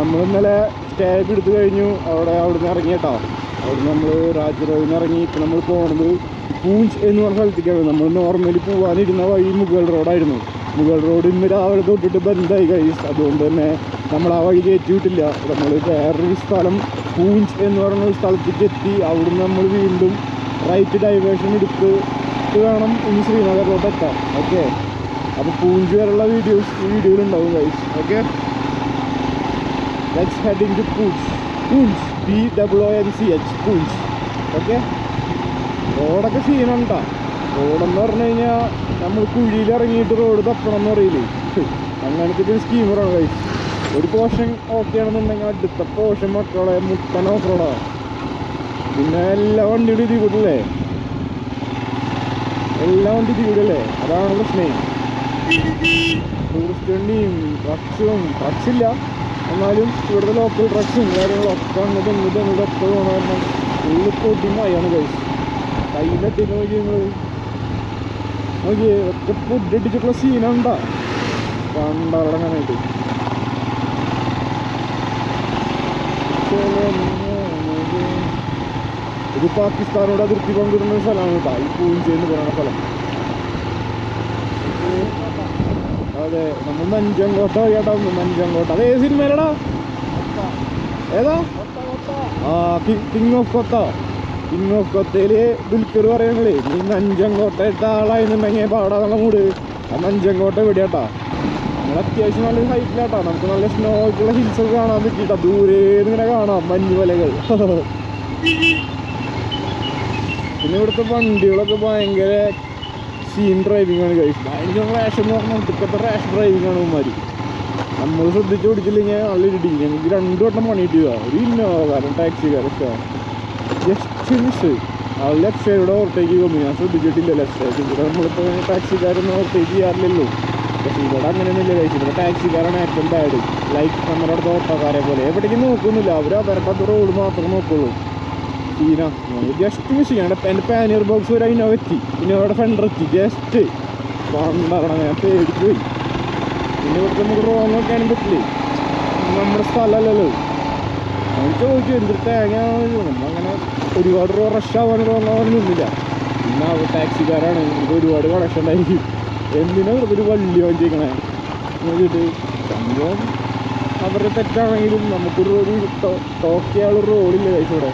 നമ്മൾ ഇന്നലെ സ്റ്റേജ് എടുത്ത് കഴിഞ്ഞു. അവിടുന്ന് ഇറങ്ങിയിട്ടോ. അവിടുന്ന് നമ്മൾ രാജ്യറോയിൽ നിന്ന് ഇറങ്ങി. ഇപ്പം നമ്മൾ പോകുന്നത് പൂഞ്ച് എന്ന് പറഞ്ഞ സ്ഥലത്തേക്കാണ്. നമ്മൾ നോർമലി പോകാനിരുന്ന വഴി മുഗൾ റോഡായിരുന്നു. മുഗൾ റോഡ് ഇന്ന് രാവിലെ തൊട്ടിട്ട് ബന്ധായി കഴിച്ചു. അതുകൊണ്ട് തന്നെ നമ്മൾ ആ വഴി കയറ്റി വിട്ടില്ല. നമ്മൾ വേറൊരു സ്ഥലം പൂഞ്ച് എന്ന് പറയുന്ന ഒരു സ്ഥലത്തേക്ക് എത്തി. അവിടുന്ന് നമ്മൾ വീണ്ടും റൈറ്റ് ഡൈവേഷൻ എടുത്ത് വേണം ഇനി ശ്രീനഗറിലോട്ട് എത്താം. ഓക്കെ, അപ്പോൾ പൂഞ്ച് വരെയുള്ള വീഡിയോയിലുണ്ടാവും guys. Okay, let's heading to Poonch. PONCH Poonch. Okay, റോഡൊക്കെ സീനാണ് കേട്ടോ. റോഡെന്ന് പറഞ്ഞു കഴിഞ്ഞാൽ നമ്മൾ കുഴിയിൽ ഇറങ്ങിയിട്ട് റോഡ് തപ്പണം എന്ന് പറയില്ലേ, അങ്ങനത്തെ ഒരു സ്കീമറാണ് ഗൈസ്. ഒരു പോർഷൻ ഓക്കെ ആണെന്നുണ്ടെങ്കിൽ അടുത്ത പോർഷൻ മക്കളെ മുട്ടൻ ഓഫ് റോഡാണ്. പിന്നെ എല്ലാ വണ്ടിയുടെ ഇതിൽ കൂടല്ലേ, അതാണ് പ്രശ്നം. ടൂറിസ്റ്റ് വണ്ടിയും ട്രക്സില്ല, എന്നാലും ഇവിടുത്തെ ലോക്കൽ ട്രക്സും കാര്യങ്ങളൊക്കെ അങ്ങോട്ടും ഇങ്ങോട്ടൊക്കെ പോകണ കാരണം ഫുള്ള് പൊടിമയാണ് കഴിച്ച്. കയ്യിലെത്തിയിട്ട് നോക്കിയേ ഒക്കെ പൊടിയടിച്ചിട്ടുള്ള സീനുണ്ടാ കണ്ടറങ്ങാനായിട്ട്. ഇത് പാകിസ്ഥാനോട് അതിർത്തി പങ്കിടുന്ന സ്ഥലമാണ് കേട്ടോ ഈ പൂഞ്ച് എന്ന് പറയുന്ന സ്ഥലം. അതെ, നമ്മൾ നഞ്ചങ്കോട്ട വഴിയാട്ടാ. നഞ്ചങ്കോട്ട അതേ സിനിമയിലടാ, ഏതാ? കിങ് ഓഫ് കൊത്തയില് ദുൽഖർ പറയണേ, നീ നഞ്ചങ്കോട്ട ഇട്ട ആളായിരുന്നുണ്ടെങ്കിൽ പാടാന്നുള്ള മൂട്. ആ നഞ്ചങ്കോട്ട എവിടെയാട്ടാ. നമ്മൾ അത്യാവശ്യം നല്ല ഹൈറ്റിലാട്ടാ. നമുക്ക് നല്ല സ്നോ ആയിട്ടുള്ള ഹിൽസൊക്കെ കാണാൻ പറ്റിയിട്ടാ. ദൂരേന്ന് ഇങ്ങനെ കാണാം മഞ്ഞുമലകൾ. പിന്നെ ഇവിടുത്തെ വണ്ടികളൊക്കെ ഭയങ്കര സീൻ ഡ്രൈവിംഗ് ആണ് കഴിച്ചത്. ഭയങ്കര റാഷ് എന്ന് പറഞ്ഞാൽ ഇപ്പോഴത്തെ റാഷ് ഡ്രൈവിംഗ് ആണ് ഉമ്മാര്. നമ്മൾ ശ്രദ്ധിച്ച് ഓടിച്ചില്ലെങ്കിൽ നല്ല ഇടി. ഞങ്ങൾക്ക് 2 വട്ടം പണി കിട്ടിയതാണ്. ഒരു ഇന്നോവക്കാരൻ ടാക്സിക്കാരൊക്കെ ജസ്റ്റ് മിസ് ആ ലെഫ്റ്റ് സൈഡിലൂടെ ഓവർടേക്ക് പോകുന്നു. ഞാൻ ശ്രദ്ധിച്ചിട്ടില്ല ലെഫ്റ്റ് സൈഡ്. ഇവിടെ നമ്മളിപ്പോൾ ടാക്സിക്കാരൊന്നും ഓവർടേക്ക് ചെയ്യാറില്ലല്ലോ. പക്ഷേ ഇവിടെ അങ്ങനെയൊന്നുമില്ല കഴിച്ചു. ഇവിടെ ടാക്സിക്കാരാണ് ഏറ്റവും ബാഡ്. ലൈക്ക് നമ്മുടെ അടുത്ത് ഓട്ടോക്കാരെ പോലെ എവിടേക്കും നോക്കുന്നില്ല. അവർ അവരുടെ റോഡ് മാത്രമേ നോക്കുള്ളൂ. സീന ജസ്റ്റ് മിസ് ചെയ്യണം. എൻ്റെ പാനിയർ ബോക്സ് വരെ ഇന്നോവ എത്തി. ഇന്നോവയുടെ ഫെൻഡർ എത്തി. ജസ്റ്റ് പണ്ടറണം. ഞാൻ പേടിച്ചു പോയി. പിന്നെ ഇവിടുത്തെ നമുക്ക് റോങ് വെക്കാനും പറ്റില്ലേ, നമ്മുടെ സ്ഥലമല്ലല്ലോ. അവൻ ചോദിച്ചു എന്തൊരു തേങ്ങ. നമ്മളങ്ങനെ ഒരുപാട് റഷ് ആവാനൊന്നില്ല. പിന്നെ ടാക്സിക്കാരാണ്, നമുക്ക് ഒരുപാട് കണക്ഷൻ ഉണ്ടായിരിക്കും. എന്തിനാ ഒരു വള്ളി വാങ്ങിച്ചേക്കണേ നോക്കിയിട്ട്. സംഭവം അവരുടെ തെറ്റാണെങ്കിലും നമുക്കൊരു ടോക്കിയാളൊരു റോഡില്ല കഴിച്ചു. ഇവിടെ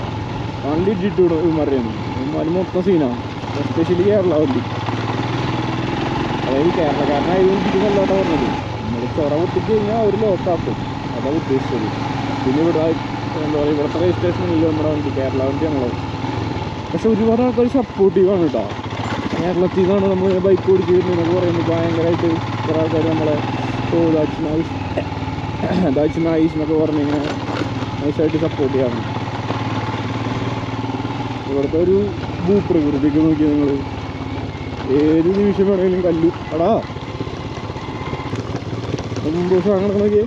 വണ്ടി ഇട്ടിട്ട് മറിയാണ്. ഇമാര് മൊത്തം സീനാണ്. എസ്പെഷ്യലി കേരള വണ്ടി. അതായത് കേരളക്കാരനായതുകൊണ്ട് ഇത് നല്ലോട്ടാ പറഞ്ഞത്. നമ്മൾ ചൊറ പൊട്ടിച്ച് കഴിഞ്ഞാൽ അവർ ലോക്കാക്കും, അതാണ് ഉദ്ദേശിച്ചത്. പിന്നെ ഇവിടെ എന്താ പറയുക, ഇവിടുത്തെ രജിസ്ട്രേഷനില്ല നമ്മുടെ വണ്ടി, കേരള വണ്ടിയാണല്ലോ. പക്ഷെ ഒരുപാട് ആൾക്കാർ സപ്പോർട്ടീവാണ് കേട്ടോ. കേരളത്തിൽ നിന്നാണ് നമ്മൾ ബൈക്ക് ഓടിച്ച് വരുന്നതെന്നൊക്കെ പറയുന്നത്. ഭയങ്കരമായിട്ട് കുറേ ആൾക്കാർ നമ്മളെ ദാറ്റ്സ് നൈസ് എന്നൊക്കെ പറഞ്ഞ് ഇങ്ങനെ നൈസായിട്ട് സപ്പോർട്ട് ചെയ്യാണ്. ഇവിടുത്തെ ഒരു ഭൂപ്രകൃതിക്ക് നോക്കിയാൽ നിങ്ങൾ ഏത് നിമിഷം വേണമെങ്കിലും കല്ലു അടാ മുമ്പ് സാധനങ്ങളൊക്കെ നോക്കിയേ.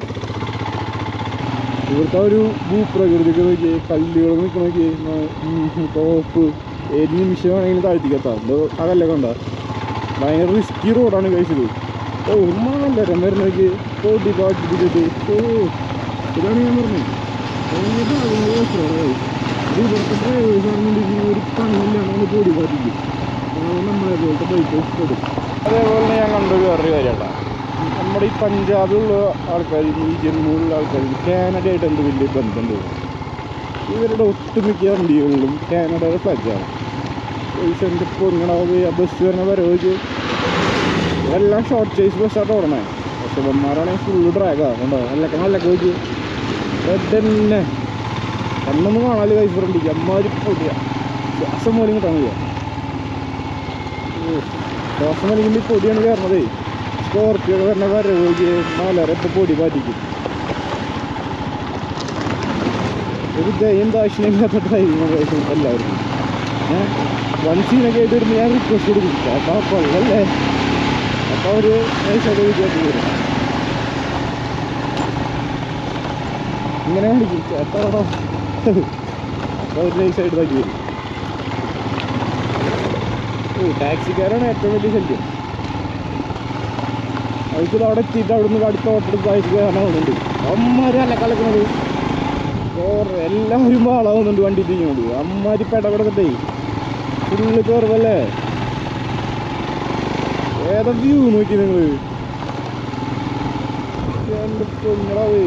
ഇവിടുത്തെ ഒരു ഭൂപ്രകൃതിക്ക് നോക്കിയേ, കല്ലുകൾ നിൽക്കണ നോക്കിയേ, ടോപ്പ് ഏത് നിമിഷം വേണമെങ്കിലും താഴ്ത്തിക്കെത്താം. ആ കല്ലൊക്കെ ഉണ്ടാ. ഭയങ്കര റിസ്കി റോഡാണ് കഴിച്ചത്. നല്ല രമരം നോക്കി പോട്ടി പാട്ടിട്ട്. ഇതാണ് ഞാൻ പറഞ്ഞത്. ഇവിടുത്തെ ഡ്രൈവേഴ്സാണെന്നുണ്ടെങ്കിൽ ഒരു പണിയില്ലാണ്ട് പൊടി പാട്ടിക്കും. നമ്മളെ പോലത്തെ ബൈക്ക് ഇഷ്ടപ്പെടും. അതേപോലെ ഞാൻ കണ്ടൊരു വേറൊരു കാര്യമാണ്, നമ്മുടെ ഈ പഞ്ചാബിലുള്ള ആൾക്കാർ, ഈ ജമ്മുവിലുള്ള ആൾക്കാർ കാനഡയായിട്ട് എന്ത് വലിയ ബന്ധമുണ്ട്. ഇവരുടെ ഒട്ടുമിക്ക വണ്ടികളിലും കാനഡയുടെ ഫ്ലാഗാണ്. പൈസൻ്റെ പൊങ്ങണത് ആ ബസ് വരുന്ന വരവ് ഇതെല്ലാം ഷോർട്ട് ചേസ് ബസ്സായിട്ട് ഓടണേ. പക്ഷെ ഇവന്മാരാണെങ്കിൽ ഫുള്ള് ഡ്രാഗാണ്. കണ്ടോ നല്ല കോച്ച് തന്നെ കണ്ണൊന്നും കാണാല് കൈസ് ഫ്രണ്ടിക്ക്. അമ്മാരി പൊടിയാ, ശ്വാസം പോലും കിട്ടാൻ മതിയാ. ശ്വാസം വലിക്കുമ്പോൾ പൊടിയാണ് കയറണതേ. സ്കോർപ്പിയോ വരുന്ന വരവ് മലരൊക്കെ പൊടി പാറ്റിക്കും. ഒരു ദയം ദാക്ഷിണില്ലാത്ത ഡ്രൈവിംഗ് എല്ലാവർക്കും. വൺ സീനൊക്കെ ആയിട്ട് വരുമ്പോൾ ഞാൻ റിക്വസ്റ്റ് കൊടുക്കും, ചേട്ടാ കൊള്ളല്ലേ. അപ്പോൾ അവർ നൈസായിട്ട് വിചാരിച്ചു വരും. ഇങ്ങനെ വിളിക്കും ചേട്ടാണോ. അപ്പോൾ അവർ നൈസായിട്ട് തട്ടി വരും. ടാക്സിക്കാരാണ് ഏറ്റവും വലിയ ശല്യം. അവർക്ക് അവിടെ എത്തിയിട്ട് അവിടെ നിന്ന് അടുത്ത ഓട്ടെടുത്ത് അയച്ചു കയറാനാവുന്നുണ്ട്. അമ്മമാര് അല്ല കളിക്കണത് എല്ലാവരും ആളാവുന്നുണ്ട് വണ്ടി തിരിഞ്ഞോണ്ട്. അമ്മമാര് പെടപെടത്തേ ഫുള്ള് കയറുമല്ലേ. ഏതാ വ്യൂ നോക്കി നിങ്ങള് എൻ്റെ പൊങ്ങളാവേ.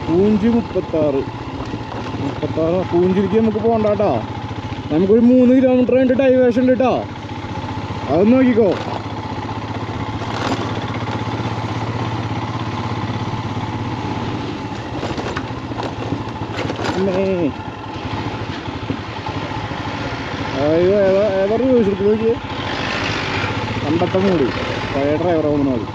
പൂഞ്ചി 36 പൂഞ്ചിരിക്ക് നമുക്ക് പോകണ്ടാട്ടാ. നമുക്കൊരു 3 കിലോമീറ്റർ കഴിഞ്ഞിട്ട് ഡൈവേഷൻ ഉണ്ട് കേട്ടോ. അതൊന്ന് നോക്കിക്കോ. ഏതാ റിവേഴ്സ് എടുത്ത് നോക്കിയേ. പണ്ടത്തെ മൂടി പഴയ ഡ്രൈവറാവുന്ന മതി.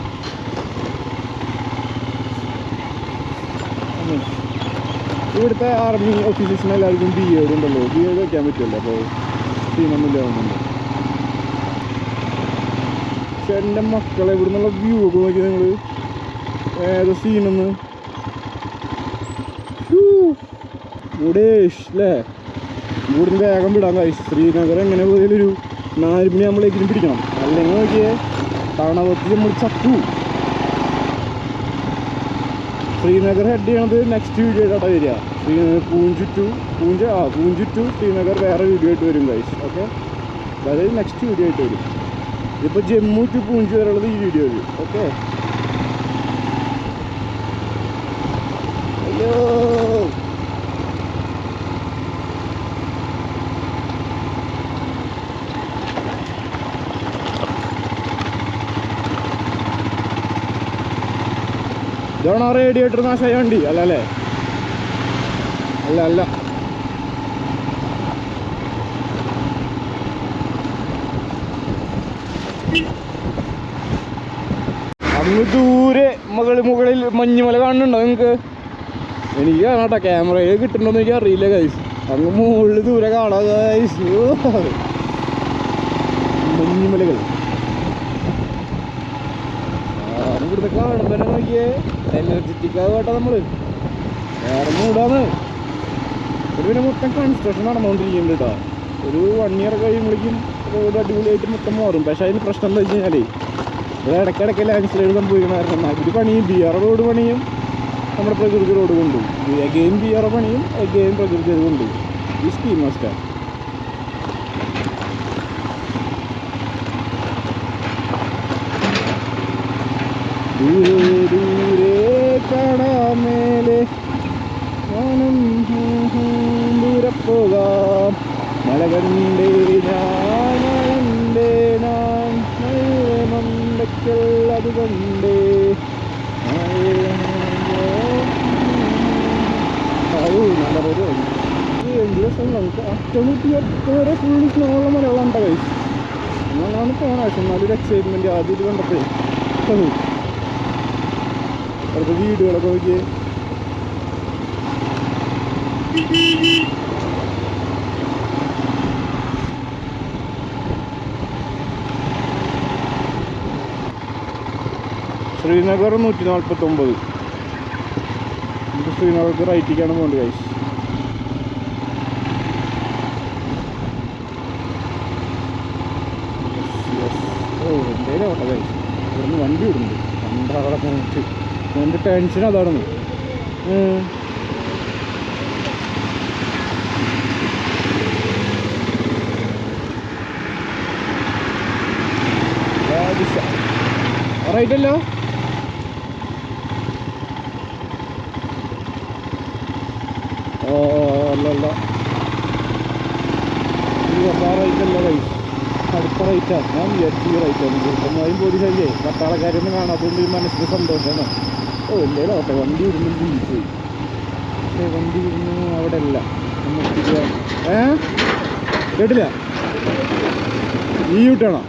ഇവിടുത്തെ ആർമി ഓഫീസേഴ്സിന് എല്ലാവർക്കും ബിഎഡ് ഉണ്ടല്ലോ. ബിഎഡ് വയ്ക്കാൻ പറ്റുമല്ലോ. അപ്പോൾ സീനൊന്നുമില്ല തോന്നുന്നുണ്ട്. പക്ഷെ എൻ്റെ മക്കളെ ഇവിടെ നിന്നുള്ള വ്യൂ ഒക്കെ നോക്കി നിങ്ങൾ. ഏതോ സീനൊന്ന് മുടേഷ് അല്ലേ. ഇവിടുന്ന് വേഗം വിടാൻ കഴിച്ചു. ശ്രീനഗർ എങ്ങനെ പോയാലും ഒരു 4 മണി നമ്മളേക്കിനും പിടിക്കണം. അല്ലെങ്കിൽ നോക്കിയേ തണവത്തിൽ നമ്മൾ ചത്തു. ശ്രീനഗർ ഹെഡ് ചെയ്യണത് നെക്സ്റ്റ് വീഡിയോ ആയിട്ടാണ് വരിക. പൂഞ്ച് ടു ശ്രീനഗർ വേറെ വീഡിയോ ആയിട്ട് വരും ഗൈസ്. ഓക്കെ, അതായത് നെക്സ്റ്റ് വീഡിയോ ആയിട്ട് വരും. ഇപ്പോൾ ജമ്മു ടു പൂഞ്ച് വരെയുള്ളത് ഈ വീഡിയോ വരും. ഓക്കെ, അയ്യോ ഇതാണോ റേഡിയേറ്റർ നാശമായ വണ്ടി? അല്ല അങ്ങ് ദൂരെ മുകളിൽ മഞ്ഞുമല കാണുന്നുണ്ടോ നിങ്ങൾക്ക്? എനിക്ക് കാണാട്ടോ, ക്യാമറയിൽ കിട്ടുന്നുണ്ടോന്ന് എനിക്ക് അറിയില്ല ഗൈസ്. അങ്ങ് മുകളിൽ ദൂരെ കാണാം ഗൈസ്, മഞ്ഞുമലകൾ. ഇവിടുത്തെ കാണുമ്പോ നോക്കിയേ എനർജറ്റിക് ആകട്ടെ നമ്മള്. വേറെ മൂടാന്ന്. ഒരു പിന്നെ മൊത്തം കൺസ്ട്രക്ഷൻ നടന്നുകൊണ്ടിരിക്കുന്നുണ്ട് കേട്ടോ. ഒരു 1 ഇയർ കഴിയുമ്പോഴേക്കും റോഡ് അടിപൊളിയായിട്ട് മൊത്തം മാറും. പക്ഷെ അതിന് പ്രശ്നം എന്താ വെച്ച് കഴിഞ്ഞാൽ ഇവിടെ ഇടയ്ക്കിടയ്ക്ക് ലാൻഡ്സ്ലൈഡ് സംഭവിക്കണമായിരുന്നു. ഒരു പണിയും BR റോഡ് പണിയും നമ്മുടെ പ്രകൃതി റോഡ് കൊണ്ടുപോകും. അഗെയിൻ BR പണിയും അഗെയിൻ പ്രകൃതി അത് കൊണ്ടുപോകും. ഈ സ്കീം മസ്റ്റാ. ദൂരെ ദൂരെ കാണാമേലെ ഞാനും ദൂരെ പോകാം. മല കണ്ടേ ഞാൻ മണ്ടയ്ക്കൽ അത് കണ്ടേ. നല്ല റോഡ് ദിവസം നമുക്ക് വരെ ഫുള്ള് സ്നോള്ള മലകളുണ്ട കൈസ്. എന്നാണ് പോണ. പക്ഷെ നല്ലൊരു എക്സൈറ്റ്മെൻറ്റ് ആദ്യം ഇത് കണ്ടപ്പോൾ. അടുത്ത വീടുകളൊക്കെ നോക്കിയേ. ശ്രീനഗർ 149. നമുക്ക് ശ്രീനഗർക്ക് റൈറ്റിലേക്കാണ് പോകേണ്ടത് ഗൈസ്. എന്തായാലും ഓട്ടെ ഗൈസ്. ഇവിടുന്ന് വണ്ടി വിടുന്നുണ്ട്. കണ്ടവിടെ പോയിട്ട് എൻ്റെ ടെൻഷൻ അതാണെന്ന്. റൈറ്റല്ലോ. അല്ല റൈറ്റല്ല ഗൈസ്, അടുത്ത റൈറ്റാണ്. ഞാൻ വിചാരിച്ചു ഈ റൈറ്റാണ്. ഒന്നായും പോലീസല്ലേ, പട്ടാളക്കാരൊന്നും കാണാത്തതുകൊണ്ട് ഈ മനസ്സിന് സന്തോഷമാണ്. എന്തായാലും ഓട്ടെ. വണ്ടി ഇരുന്ന് പോയി. പക്ഷേ വണ്ടി ഇരുന്ന് അവിടെ അല്ല നമുക്ക്. കേട്ടില്ല? ഈ യൂട്ടാണോ?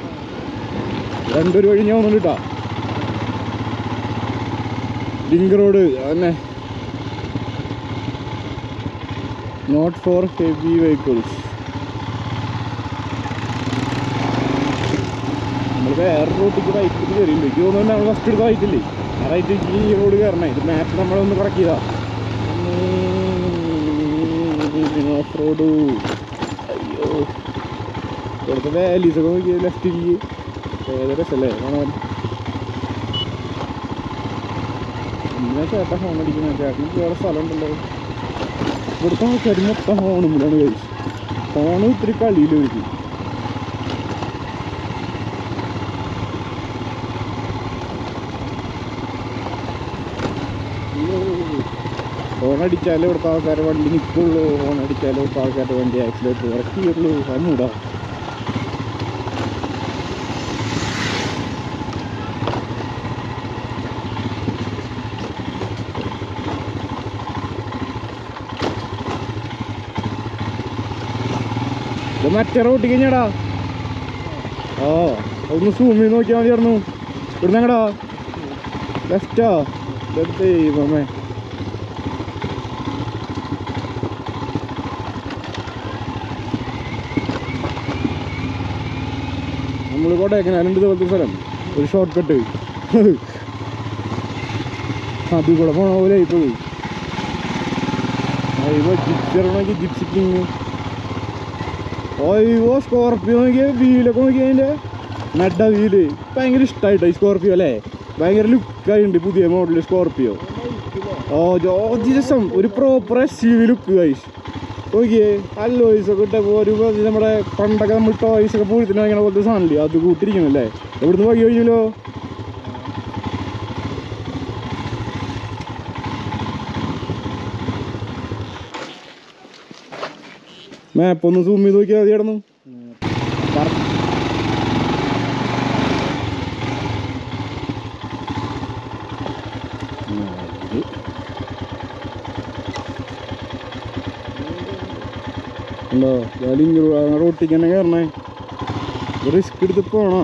രണ്ടൊരു വഴി ഞാൻ ഒന്നും കിട്ടാ. ലിങ്ക് റോഡ് അതന്നെ. Not for heavy vehicles. നമ്മൾ വേറെ റോട്ടിക്ക് റൈറ്റിൽ കയറിയിട്ടുണ്ട്. എനിക്ക് തോന്നുന്നുണ്ട് നമ്മൾ ഫസ്റ്റ് എടുത്ത റൈറ്റില്ലേ, ആ റൈറ്റിലേക്ക് ഈ റോഡ് കയറണേ. ഇത് മാപ്പ് നമ്മളൊന്ന് കറക്കിയതാ. Off road. അയ്യോ ഇവിടുത്തെ വാലീസൊക്കെ നോക്കി ലെഫ്റ്റിലേക്ക് ഏത് രസമല്ലേ കാണാൻ. ഇങ്ങനെ ചേട്ടൻ ഹോൺ അടിക്കുന്ന ചേട്ടന് വേറെ സ്ഥലം ഉണ്ടല്ലോ. ഇവിടുത്തെ ആൾക്കാർ മൊത്തം ഹോണുമ്പിലാണ് കഴിച്ചു. ഹോണ് ഇത്തിരി കളിയിൽ ഒഴുകി. ഹോണടിച്ചാലേ ഇവിടുത്തെ ആൾക്കാരെ വണ്ടി നിൽക്കുള്ളൂ. ഹോണടിച്ചാലേ ഇവിടുത്തെ ആൾക്കാരുടെ വണ്ടി ആക്സിലേറ്റർ ഇറക്കിയുള്ളൂ. അന്നൂടാ ഇത് മറ്റേ റോട്ടി കഴിഞ്ഞാടാ. ആ ഒന്ന് സൂം ചെയ്ത് നോക്കിയാൽ മതിയായിരുന്നു. ഇവിടുന്ന് എങ്ങടാ ലെഫ്റ്റാ ദൈവമേ. നമ്മൾ കൊടൈക്കനാലുണ്ട് ഇതുപോലത്തെ സ്ഥലം, ഒരു ഷോർട്ട് കട്ട് അതിൽ കൂടെ പോണ പോലെ ഇപ്പോൾ ജിപ്സി ഇറങ്ങണമെങ്കിൽ ജിപ്സി കിങ്. ഓയ്യോ സ്കോർപ്പിയോ നോക്കിയ വീലൊക്കെ നോക്കിയ അതിൻ്റെ മെഡ വീല് ഭയങ്കര ഇഷ്ടമായിട്ടോ ഈ സ്കോർപ്പിയോ അല്ലേ. ഭയങ്കര ലുക്കായിട്ടുണ്ട് പുതിയ മോഡൽ സ്കോർപ്പിയോ. രസം ഒരു പ്രോപ്പർ SUV ലുക്ക് ഗൈസ്. നോക്കിയേ അല്ലോയ്സൊക്കെ ഇട്ടപ്പോൾ ഒരു നമ്മുടെ പണ്ടൊക്കെ നമ്മൾ ടോയ്സൊക്കെ പൂഴത്തിന് വാങ്ങിക്കണ പോലത്തെ സാധനമില്ലേ അത് കൂട്ടിരിക്കണല്ലേ. എവിടുന്ന് വഴി കഴിഞ്ഞല്ലോ. മാപ്പൊന്ന് സൂം ചെയ്ത് നോക്കിയാൽ മതി. കിടന്നു ഉണ്ടോ റോട്ടിക്ക് തന്നെ കയറണേ. റിസ്ക് എടുത്ത് പോണോ.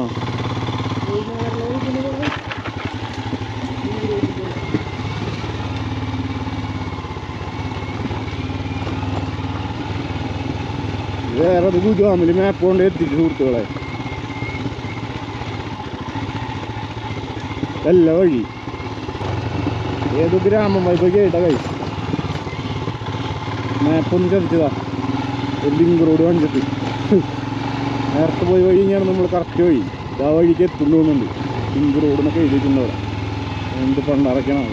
വേറെ അത് ഗുജറാമിൽ മാപ്പ് കൊണ്ട് എത്തിച്ചു സുഹൃത്തുക്കളെ. എല്ലാ വഴി ഏത് ഗ്രാമം വൈപ്പ് കേട്ടാ കഴിച്ചു. മാപ്പൊന്ന് ചതിച്ചതാ. ഒരു ലിങ്ക് റോഡ് കാണിച്ചിട്ട് നേരത്തെ പോയി വഴി കഴിഞ്ഞാണ് നമ്മൾ കറക്റ്റ് വഴി. ആ വഴിക്ക് എത്തുന്നുണ്ട്. ലിങ്ക് റോഡ് എന്നൊക്കെ എഴുതിയിട്ടുണ്ട് അവിടെ. എന്ത് പണ്ടറക്കണം.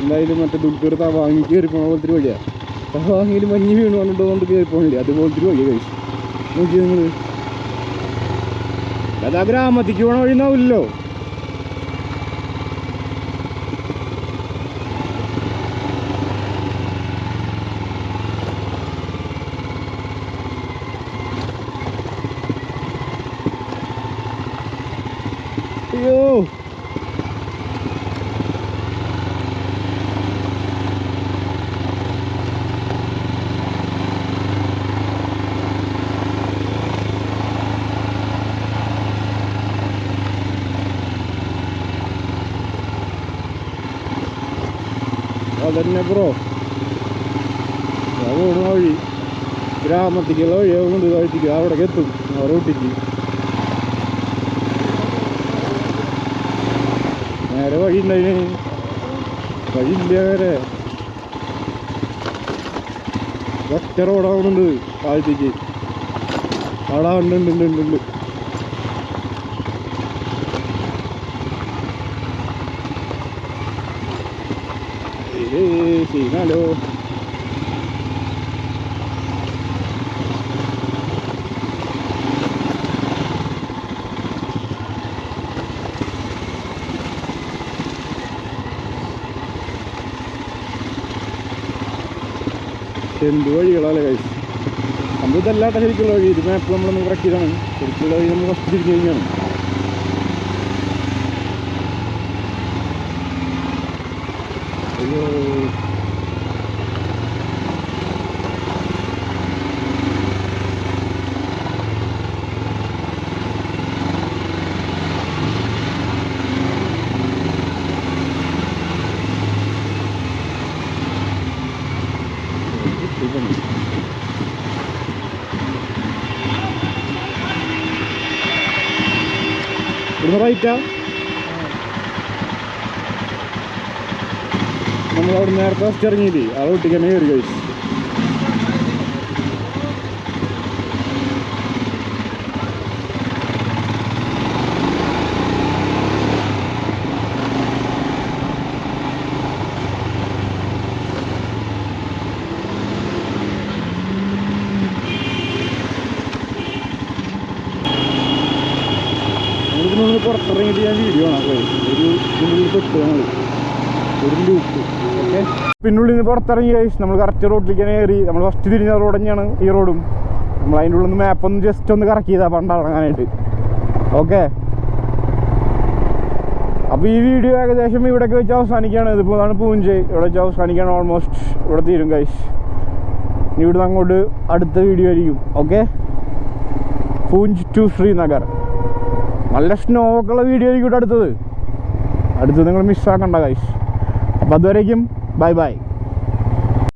എന്തായാലും മറ്റേ ദുൽഖർ വാങ്ങി കയറി പോണ പോലത്തെ വഴിയാണ്. വാങ്ങിയിൽ മഞ്ഞ് വീണ് വന്നിട്ട് കൊണ്ട് കയറി പോകണില്ലേ അതുപോലത്തെ വഴിയാണ് കഴിച്ചു. നോക്കി നിങ്ങൾ അതാ ഗ്രാമത്തിക്ക് പോണ വഴി ഉണ്ടാവില്ലല്ലോ. അയ്യോ അതന്നെ ബ്രോ. അത് ഓടുന്ന വഴി ഗ്രാമത്തിക്കുള്ള വഴിയാവുന്നുണ്ട്. താഴ്ത്തിക്ക് അവിടേക്ക് എത്തും. ആ റൂട്ടിക്ക് നേരെ വഴി ഉണ്ടായിന്. വഴിയില്ല നേരെ ഒറ്റ റോഡാവുന്നുണ്ട് താഴ്ത്തിക്ക്. അവിടെ ഉണ്ട്. സീനാലോ. എന്ത് വഴികളല്ലേ കഴിച്ചു. നമ്മൾ ഇതല്ലാട്ട ശരിക്കുള്ള വഴി. ഇത് മാപ്പ് നമ്മളൊന്ന് കറക്റ്റ് ചെയ്താണ്. ശരിക്കുള്ള വഴി നമ്മൾ ഫസ്റ്റ് തിരിഞ്ഞു കഴിഞ്ഞാണ്. അയ്യോ ഇവിടുന്ന് റൈറ്റാ. നമ്മളവിടെ നേരത്തെ ഫസ്റ്റ് ഇറങ്ങിയില്ലേ ആ റൂട്ടിക്ക് തന്നെ കയറി കഴിച്ചു. നിന്ന് പുറത്തിറങ്ങിയിട്ട് ഞാൻ വീഡിയോ ആണ് ഒരു ഇതിനുള്ളിൽ പെട്ടു നമ്മൾ ഒരു ലൂപ്പ്. ഓക്കെ, പിന്നുള്ളിൽ നിന്ന് പുറത്തിറങ്ങി കഴിച്ച് നമ്മൾ കറക്റ്റ് റോഡിലേക്ക് കയറി. നമ്മൾ ഫസ്റ്റ് തിരിഞ്ഞ റോഡ് തന്നെയാണ് ഈ റോഡും. നമ്മൾ അതിൻ്റെ ഉള്ളിൽ നിന്ന് മാപ്പൊന്ന് ജസ്റ്റ് ഒന്ന് കറക്കി ചെയ്താൽ പണ്ടിറങ്ങാനായിട്ട്. ഓക്കെ, അപ്പോൾ ഈ വീഡിയോ ഏകദേശം ഇവിടെയൊക്കെ വെച്ച് അവസാനിക്കുകയാണ്. ഇതിപ്പോൾ ആണ് പൂഞ്ച്, ഇവിടെ വെച്ച് അവസാനിക്കുകയാണ്. ഓൾമോസ്റ്റ് ഇവിടെ തീരും ഗൈസ്. ഇനി ഇവിടുന്ന് അങ്ങോട്ട് അടുത്ത വീഡിയോ ആയിരിക്കും. Okay, Poonch to Srinagar. നല്ല സ്നോ ഒക്കെ ഉള്ള വീഡിയോ ആയിരിക്കും അടുത്തത് നിങ്ങൾ മിസ്സാക്കണ്ട ഗൈസ്. അപ്പോൾ അതുവരേക്കും ബൈ ബൈ.